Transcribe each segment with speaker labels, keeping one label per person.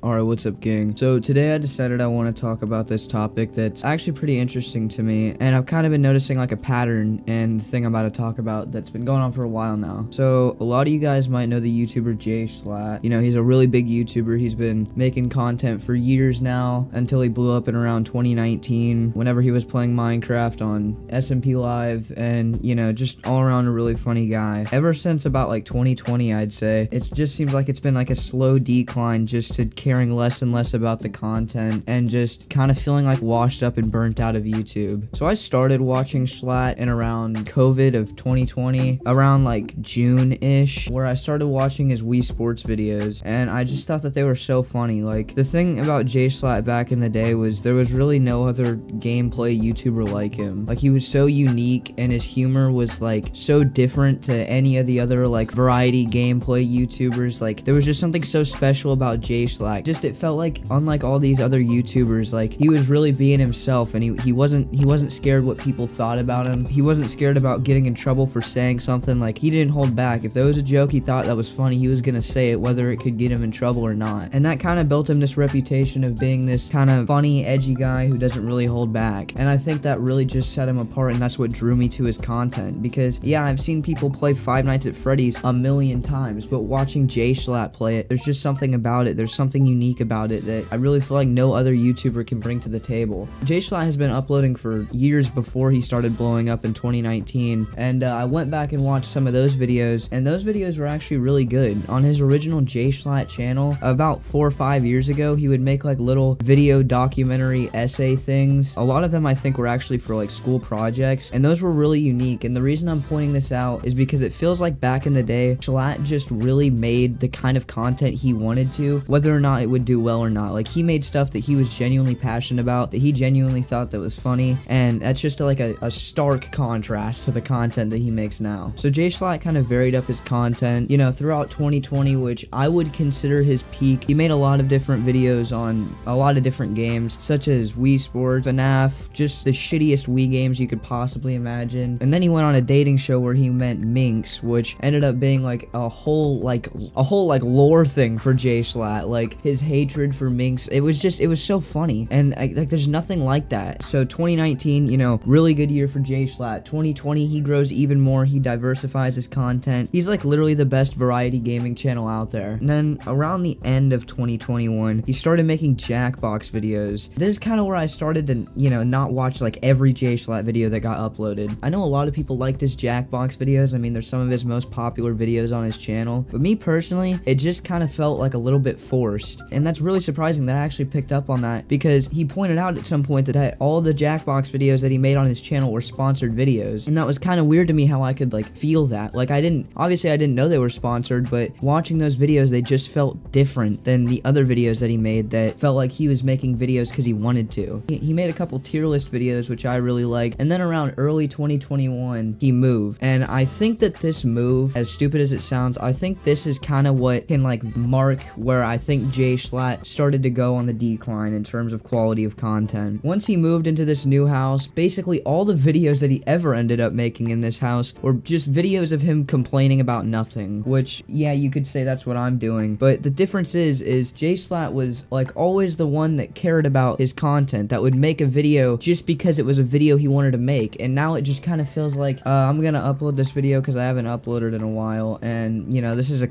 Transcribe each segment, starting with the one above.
Speaker 1: Alright, what's up, gang? So today I decided I want to talk about this topic that's actually pretty interesting to me, and I've kind of been noticing like a pattern and the thing I'm about to talk about that's been going on for a while now. So a lot of you guys might know the YouTuber Jschlatt. You know, he's a really big YouTuber. He's been making content for years now until he blew up in around 2019 whenever he was playing Minecraft on SMP Live, and you know, just all around a really funny guy. Ever since about like 2020, I'd say, it just seems like it's been like a slow decline just to caring less and less about the content and just kind of feeling like washed up and burnt out of YouTube. So I started watching Jschlatt in around COVID of 2020, around like June-ish, where I started watching his Wii Sports videos, and I just thought that they were so funny. Like, the thing about Jschlatt back in the day was there was really no other gameplay YouTuber like him. Like, he was so unique, and his humor was like so different to any of the other like variety gameplay YouTubers. Like, there was just something so special about Jschlatt. Just, it felt like, unlike all these other YouTubers, like, he was really being himself, and he wasn't scared what people thought about him. He wasn't scared about getting in trouble for saying something. Like, he didn't hold back. If there was a joke he thought that was funny, he was gonna say it, whether it could get him in trouble or not. And that kind of built him this reputation of being this kind of funny, edgy guy who doesn't really hold back. And I think that really just set him apart, and that's what drew me to his content. Because, yeah, I've seen people play Five Nights at Freddy's a million times, but watching Jschlatt play it, there's just something about it. There's something unique about it that I really feel like no other YouTuber can bring to the table. Jschlatt has been uploading for years before he started blowing up in 2019, and I went back and watched some of those videos, and those videos were actually really good. On his original Jschlatt channel, about 4 or 5 years ago, he would make like little video documentary essay things. A lot of them I think were actually for like school projects, and those were really unique. And the reason I'm pointing this out is because it feels like back in the day, Jschlatt just really made the kind of content he wanted to, whether or not it would do well or not. Like, he made stuff that he was genuinely passionate about, that he genuinely thought that was funny, and that's just like a stark contrast to the content that he makes now. So Jschlatt kind of varied up his content, you know, throughout 2020, which I would consider his peak. He made a lot of different videos on a lot of different games, such as Wii Sports, FNAF, just the shittiest Wii games you could possibly imagine. And then he went on a dating show where he met Minx, which ended up being like a whole lore thing for Jschlatt. Like, his hatred for Minx, it was so funny, and like, there's nothing like that. So 2019, you know, really good year for Jschlatt. 2020, he grows even more. He diversifies his content. He's like literally the best variety gaming channel out there. And then around the end of 2021, he started making Jackbox videos. This is kind of where I started to, you know, not watch like every Jschlatt video that got uploaded. I know a lot of people like his Jackbox videos. I mean, they're some of his most popular videos on his channel, but me personally, it just kind of felt like a little bit forced. And that's really surprising that I actually picked up on that, because he pointed out at some point that all the Jackbox videos that he made on his channel were sponsored videos, and that was kind of weird to me how I could like feel that. Like, obviously I didn't know they were sponsored, but watching those videos, they just felt different than the other videos that he made that felt like he was making videos because he wanted to. He made a couple tier list videos, which I really liked, and then around early 2021, he moved. And I think that this move, as stupid as it sounds, I think this is kind of what can like mark where I think Jschlatt started to go on the decline in terms of quality of content. Once he moved into this new house, basically all the videos that he ever ended up making in this house were just videos of him complaining about nothing, which, yeah, you could say that's what I'm doing. But the difference is Jschlatt was like always the one that cared about his content, that would make a video just because it was a video he wanted to make. And now it just kind of feels like, I'm gonna upload this video because I haven't uploaded in a while, and you know, this is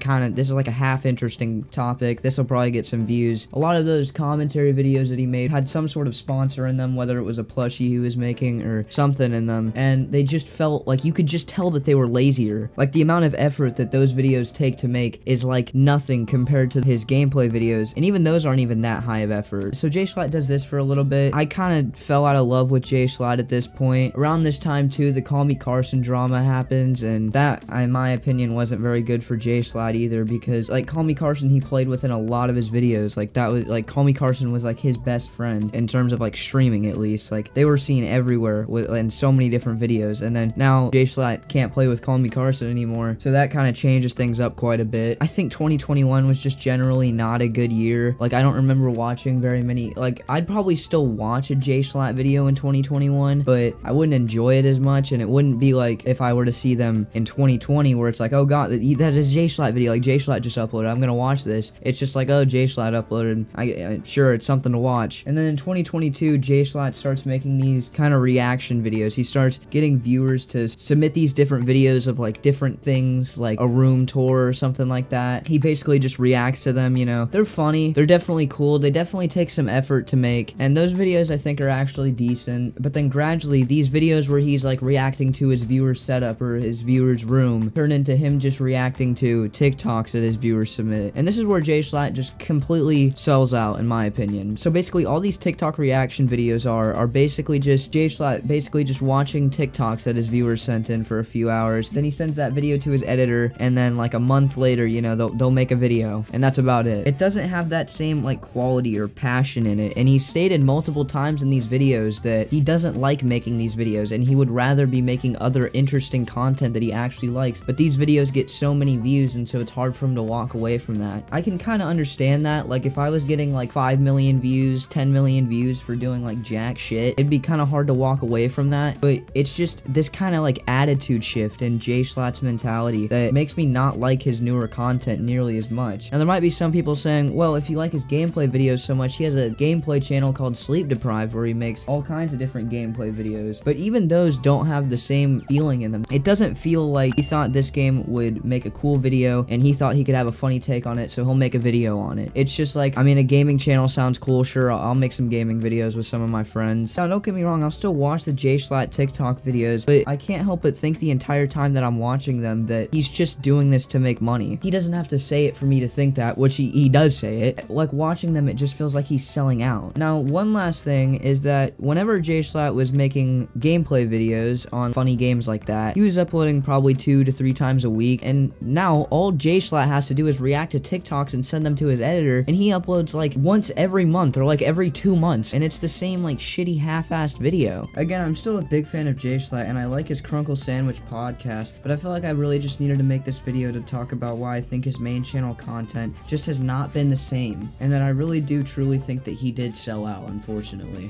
Speaker 1: like a half interesting topic. This will probably get some views. A lot of those commentary videos that he made had some sort of sponsor in them, whether it was a plushie he was making or something in them, and they just felt like you could just tell that they were lazier. Like, the amount of effort that those videos take to make is like nothing compared to his gameplay videos, and even those aren't even that high of effort. So Jschlatt does this for a little bit. I kind of fell out of love with Jschlatt at this point. Around this time too, the Call Me Carson drama happens, and that, in my opinion, wasn't very good for Jschlatt either, because like Call Me Carson, he played with in a lot of his videos. Like, that was like, Call Me Carson was like his best friend in terms of like streaming, at least. Like, they were seen everywhere in so many different videos, and then now Jschlatt can't play with Call Me Carson anymore, so that kind of changes things up quite a bit. I think 2021 was just generally not a good year. Like, I don't remember watching very many, like, I'd probably still watch a Jschlatt video in 2021, but I wouldn't enjoy it as much, and it wouldn't be like if I were to see them in 2020 where it's like, oh god, that is a Jschlatt video, like Jschlatt just uploaded, I'm gonna watch this. It's just like, oh, Jschlatt uploaded. I'm sure it's something to watch. And then in 2022, Jschlatt starts making these kind of reaction videos. He starts getting viewers to submit these different videos of like different things, like a room tour or something like that. He basically just reacts to them, you know. They're funny. They're definitely cool. They definitely take some effort to make. And those videos I think are actually decent. But then gradually these videos where he's like reacting to his viewer's setup or his viewer's room turn into him just reacting to TikToks that his viewers submit. And this is where Jschlatt just completely sells out, in my opinion. So basically all these TikTok reaction videos are basically just Jschlatt basically just watching TikToks that his viewers sent in for a few hours. Then he sends that video to his editor, and then like a month later, you know, they'll make a video, and that's about it. It doesn't have that same like quality or passion in it. And he stated multiple times in these videos that he doesn't like making these videos, and he would rather be making other interesting content that he actually likes. But these videos get so many views, and so it's hard for him to walk away from that. I can kind of understand that. Like if I was getting like 5 million views, 10 million views for doing like jack shit, it'd be kind of hard to walk away from that. But it's just this kind of like attitude shift in Jschlatt's mentality that makes me not like his newer content nearly as much. Now there might be some people saying, well, if you like his gameplay videos so much, he has a gameplay channel called Sleep Deprived where he makes all kinds of different gameplay videos. But even those don't have the same feeling in them. It doesn't feel like he thought this game would make a cool video and he thought he could have a funny take on it, so he'll make a video on it. It's just like, I mean, a gaming channel sounds cool, sure, I'll make some gaming videos with some of my friends. Now, don't get me wrong, I'll still watch the Jschlatt TikTok videos, but I can't help but think the entire time that I'm watching them that he's just doing this to make money. He doesn't have to say it for me to think that, which he does say it. Like, watching them, it just feels like he's selling out. Now, one last thing is that whenever Jschlatt was making gameplay videos on funny games like that, he was uploading probably 2 to 3 times a week, and now all Jschlatt has to do is react to TikToks and send them to his editor, and he uploads like once every month or like every 2 months, and it's the same like shitty half-assed video. Again, I'm still a big fan of Jschlatt, and I like his Crunkle Sandwich podcast, but I feel like I really just needed to make this video to talk about why I think his main channel content just has not been the same, and that I really do truly think that he did sell out, unfortunately.